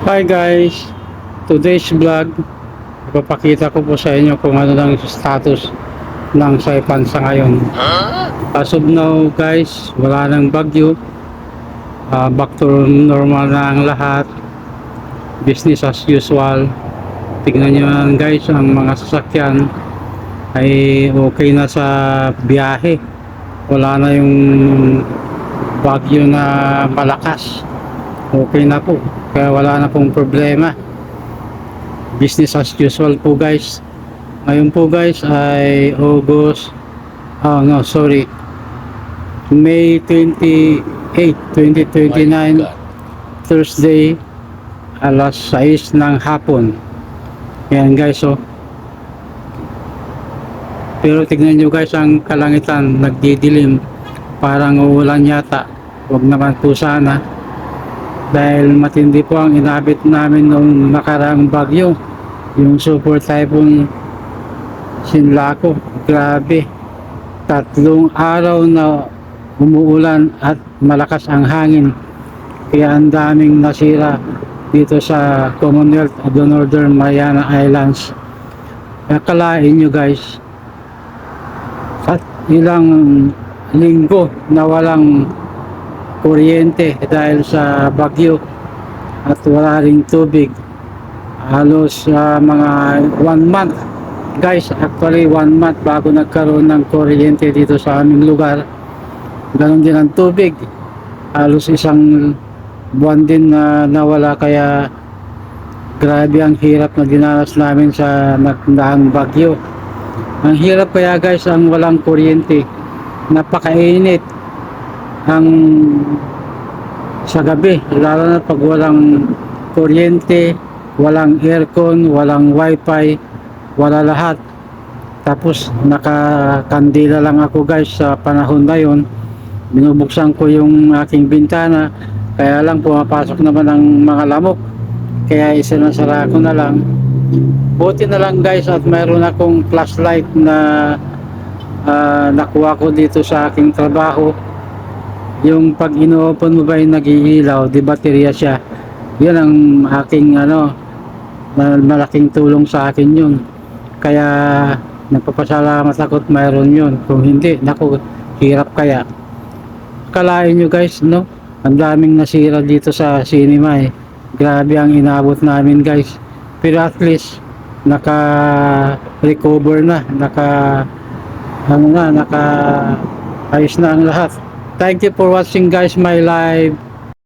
Hi guys, today's vlog ipapakita ko po sa inyo kung ano lang yung status ng Saipan sa ngayon. As of now guys, wala nang bagyo. Back to normal na ang lahat, business as usual. Tignan nyo yan guys, ang mga sasakyan ay okay na sa biyahe. Wala na yung bagyo na malakas, okay na po, kaya wala na pong problema. Business as usual po guys. Ngayon po guys ay May 28, 2029, Thursday, alas 6 ng hapon. Yan guys, oh. Pero tignan nyo guys, ang kalangitan nagdidilim, parang uulan yata. Huwag naman po sana, dahil matindi po ang inabot namin noong nakaraang bagyo, yung Super Typhoon Sinlaco. Grabe, 3 araw na umuulan at malakas ang hangin, kaya ang daming nasira dito sa Commonwealth of the Northern Mariana Islands. Akalain nyo guys, at ilang linggo na walang kuryente dahil sa bagyo at wala ring tubig. Halos mga 1 month guys, actually 1 month bago nagkaroon ng kuryente dito sa aming lugar. Ganon din ang tubig, halos 1 buwan din na nawala, kaya grabe ang hirap na dinanas namin sa nagdaang bagyo. Ang hirap kaya guys ang walang kuryente, napakainit ang sa gabi, lalo na pag walang kuryente, walang aircon, walang wifi, wala lahat. Tapos nakakandila lang ako guys sa panahon na yon. Binubuksan ko yung aking bintana, kaya lang pumapasok naman ang mga lamok, kaya isinasara ko na lang. Buti na lang guys at mayroon akong flashlight na nakuha ko dito sa aking trabaho. Yung pag ino-open mo ba yung nag-iilaw, di baterya siya. Yun ang aking malaking tulong sa akin yun. Kaya nagpapasalamat ako at mayroon yun. Kung hindi, naku, hirap kaya. Kalain nyo guys, no? Ang daming nasira dito sa cinema eh. Grabe ang inabot namin guys. Pero at least naka-recover na, ayos na ang lahat. Thank you for watching guys my live.